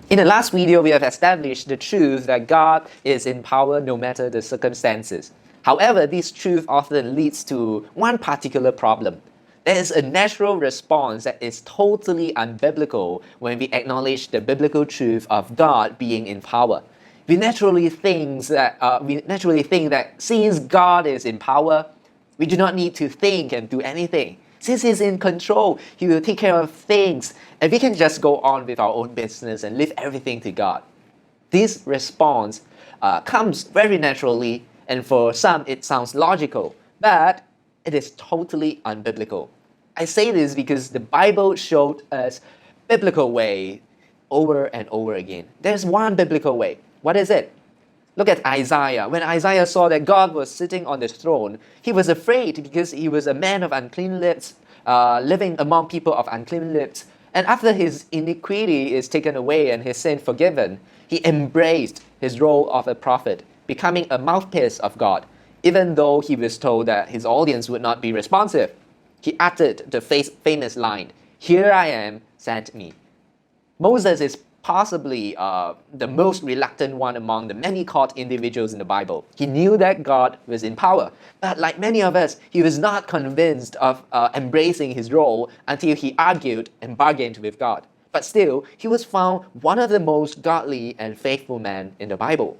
In the last video, we have established the truth that God is in power no matter the circumstances. However, this truth often leads to one particular problem. There is a natural response that is totally unbiblical when we acknowledge the biblical truth of God being in power. We naturally think that since God is in power, we do not need to think and do anything. Since He's in control, He will take care of things, and we can just go on with our own business and leave everything to God. This response comes very naturally, and for some it sounds logical, but it is totally unbiblical. I say this because the Bible showed us biblical way over and over again. There's one biblical way. What is it? Look at Isaiah. When Isaiah saw that God was sitting on the throne, he was afraid because he was a man of unclean lips, living among people of unclean lips. And after his iniquity is taken away and his sin forgiven, he embraced his role of a prophet, becoming a mouthpiece of God, even though he was told that his audience would not be responsive. He uttered the famous line, "Here I am, send me." Moses is possibly the most reluctant one among the many called individuals in the Bible. He knew that God was in power, but like many of us, he was not convinced of embracing his role until he argued and bargained with God. But still, he was found one of the most godly and faithful men in the Bible.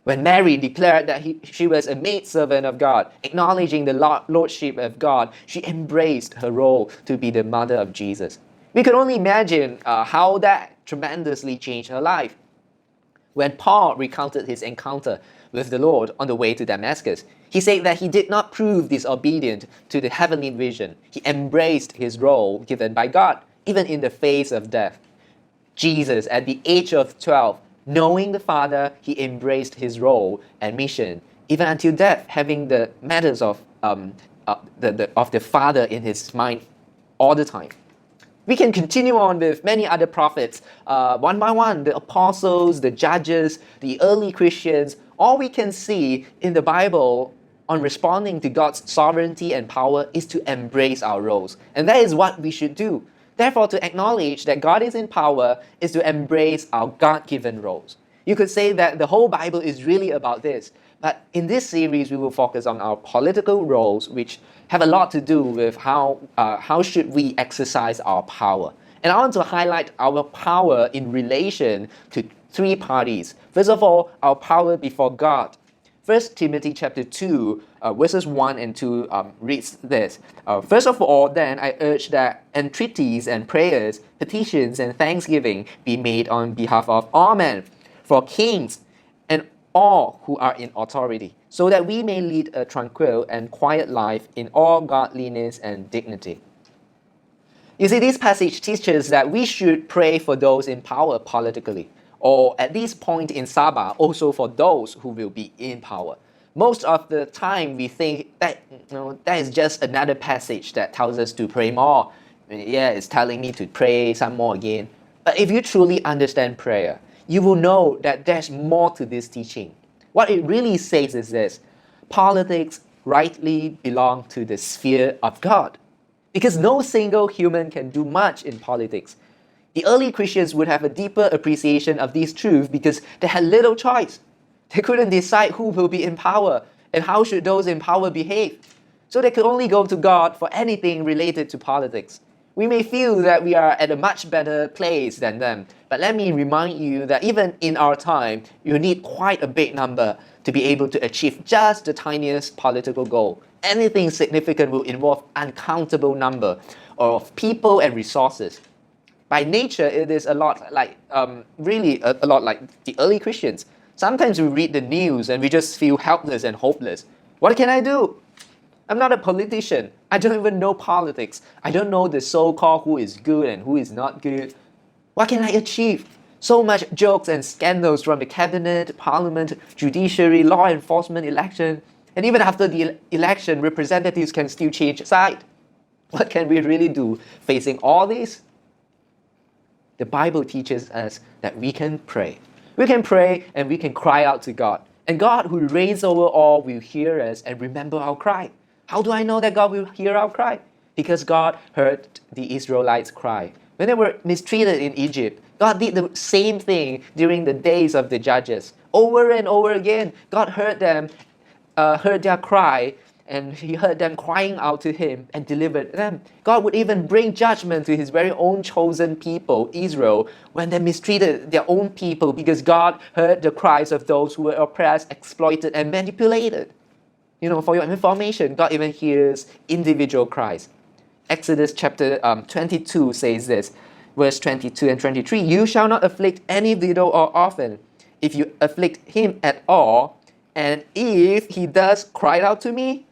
When Mary declared that she was a maidservant of God, acknowledging the lordship of God, she embraced her role to be the mother of Jesus. We can only imagine how that tremendously changed her life. When Paul recounted his encounter with the Lord on the way to Damascus, he said that he did not prove disobedient to the heavenly vision. He embraced his role given by God, even in the face of death. Jesus, at the age of 12, knowing the Father, he embraced his role and mission, even until death, having the matters of the Father in his mind all the time. We can continue on with many other prophets, one by one, the apostles, the judges, the early Christians. All we can see in the Bible on responding to God's sovereignty and power is to embrace our roles. And that is what we should do. Therefore, to acknowledge that God is in power is to embrace our God-given roles. You could say that the whole Bible is really about this. But in this series, we will focus on our political roles, which have a lot to do with how should we exercise our power. And I want to highlight our power in relation to three parties. First of all, our power before God. 1 Timothy chapter 2, verses 1 and 2 reads this. First of all, then, I urge that entreaties and prayers, petitions and thanksgiving be made on behalf of all men, for kings and all who are in authority, so that we may lead a tranquil and quiet life in all godliness and dignity. You see, this passage teaches that we should pray for those in power politically, or at this point in Sabah, also for those who will be in power. Most of the time, we think that that is just another passage that tells us to pray more. Yeah, it's telling me to pray some more again. But if you truly understand prayer, you will know that there's more to this teaching. What it really says is this: politics rightly belong to the sphere of God, because no single human can do much in politics. The early Christians would have a deeper appreciation of this truth because they had little choice. They couldn't decide who will be in power and how should those in power behave. So they could only go to God for anything related to politics. We may feel that we are at a much better place than them, but let me remind you that even in our time, you need quite a big number to be able to achieve just the tiniest political goal. Anything significant will involve uncountable number of people and resources. By nature, it is a lot like, really a lot like the early Christians. Sometimes we read the news and we just feel helpless and hopeless. What can I do? I'm not a politician. I don't even know politics. I don't know the so-called who is good and who is not good. What can I achieve? So much jokes and scandals from the cabinet, parliament, judiciary, law enforcement, election. And even after the election, representatives can still change side. What can we really do facing all this? The Bible teaches us that we can pray. We can pray and we can cry out to God. And God, who reigns over all, will hear us and remember our cry. How do I know that God will hear our cry? Because God heard the Israelites cry. When they were mistreated in Egypt, God did the same thing during the days of the judges. Over and over again, God heard their cry, and he heard them crying out to him and delivered them. God would even bring judgment to his very own chosen people, Israel, when they mistreated their own people, because God heard the cries of those who were oppressed, exploited, and manipulated. For your information, God even hears individual cries. Exodus chapter 22 says this, verse 22 and 23, "You shall not afflict any widow or orphan. If you afflict him at all, and if he does cry out to me,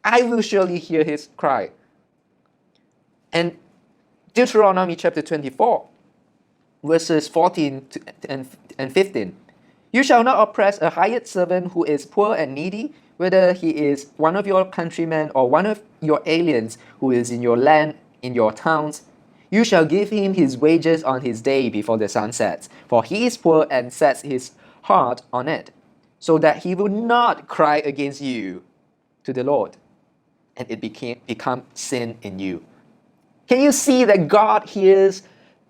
I will surely hear his cry." And Deuteronomy chapter 24, verses 14 and 15, "You shall not oppress a hired servant who is poor and needy, whether he is one of your countrymen or one of your aliens who is in your land, in your towns. You shall give him his wages on his day before the sun sets, for he is poor and sets his heart on it, so that he will not cry against you to the Lord, and it become sin in you." Can you see that God hears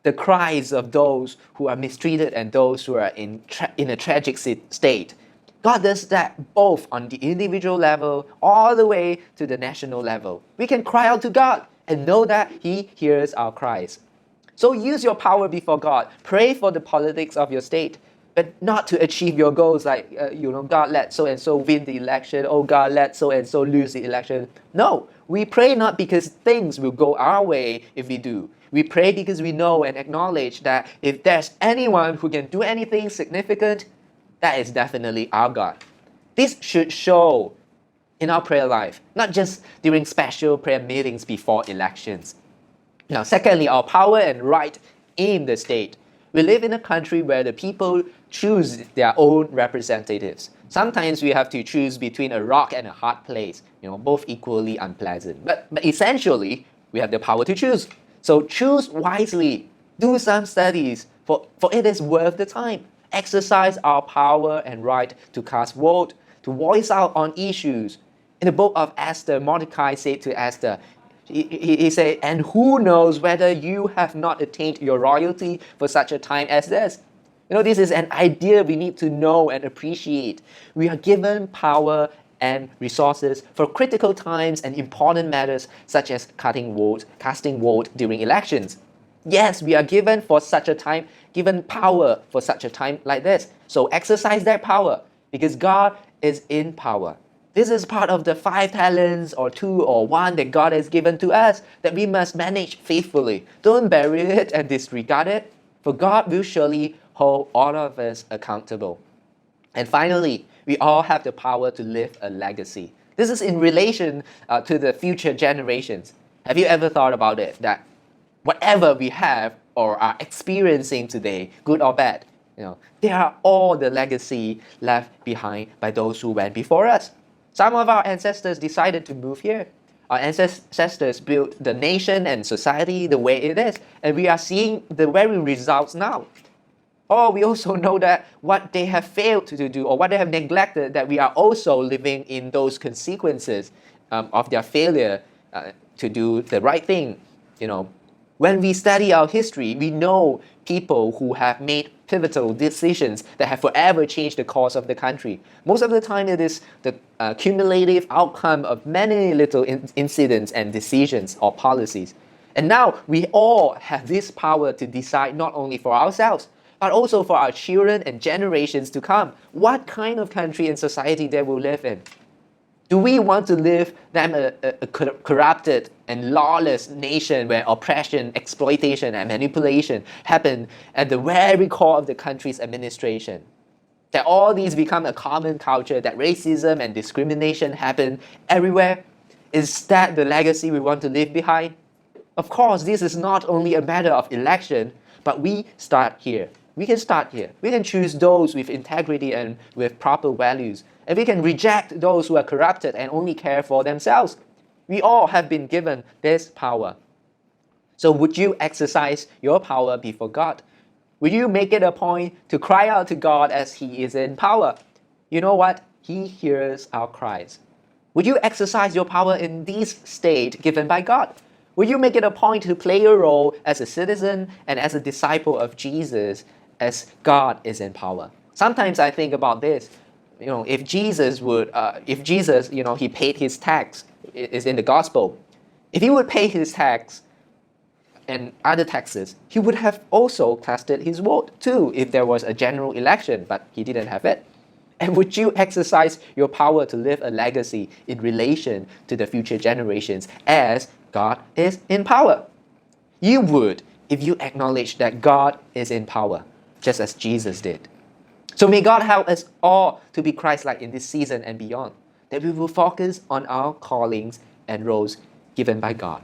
the cries of those who are mistreated and those who are in a tragic state? God does that both on the individual level all the way to the national level. We can cry out to God and know that He hears our cries. So use your power before God. Pray for the politics of your state, but not to achieve your goals like, God, let so-and-so win the election. Oh, God, let so-and-so lose the election. No, we pray not because things will go our way if we do. We pray because we know and acknowledge that if there's anyone who can do anything significant, that is definitely our God. This should show in our prayer life, not just during special prayer meetings before elections. Now, secondly, our power and right in the state. We live in a country where the people choose their own representatives. Sometimes we have to choose between a rock and a hard place, both equally unpleasant. But essentially, we have the power to choose. So choose wisely. Do some studies, for it is worth the time. Exercise our power and right to cast vote, to voice out on issues. In the book of Esther, Mordecai said to Esther, he said, "And who knows whether you have not attained your royalty for such a time as this?" This is an idea we need to know and appreciate. We are given power and resources for critical times and important matters such as casting vote during elections. Yes, we are given power for such a time like this. So exercise that power because God is in power. This is part of the 5 talents or 2 or 1 that God has given to us that we must manage faithfully. Don't bury it and disregard it, for God will surely hold all of us accountable. And finally, we all have the power to leave a legacy. This is in relation to the future generations. Have you ever thought about it, that whatever we have or are experiencing today, good or bad, they are all the legacy left behind by those who went before us. Some of our ancestors decided to move here. Our ancestors built the nation and society the way it is, and we are seeing the very results now. Or we also know that what they have failed to do or what they have neglected, that we are also living in those consequences of their failure to do the right thing. When we study our history, we know people who have made pivotal decisions that have forever changed the course of the country. Most of the time, it is the cumulative outcome of many little incidents and decisions or policies. And now we all have this power to decide not only for ourselves, but also for our children and generations to come, what kind of country and society they will live in. Do we want to live them a corrupted and lawless nation where oppression, exploitation, and manipulation happen at the very core of the country's administration? That all these become a common culture, that racism and discrimination happen everywhere? Is that the legacy we want to leave behind? Of course, this is not only a matter of election, but we start here. We can start here. We can choose those with integrity and with proper values. And we can reject those who are corrupted and only care for themselves. We all have been given this power. So would you exercise your power before God? Will you make it a point to cry out to God as He is in power? You know what? He hears our cries. Would you exercise your power in this state given by God? Will you make it a point to play a role as a citizen and as a disciple of Jesus as God is in power? Sometimes I think about this. If Jesus would, he paid his tax, is in the gospel. If he would pay his tax and other taxes, he would have also casted his vote too if there was a general election, but he didn't have it. And would you exercise your power to leave a legacy in relation to the future generations as God is in power? You would if you acknowledge that God is in power, just as Jesus did. So may God help us all to be Christ-like in this season and beyond, that we will focus on our callings and roles given by God.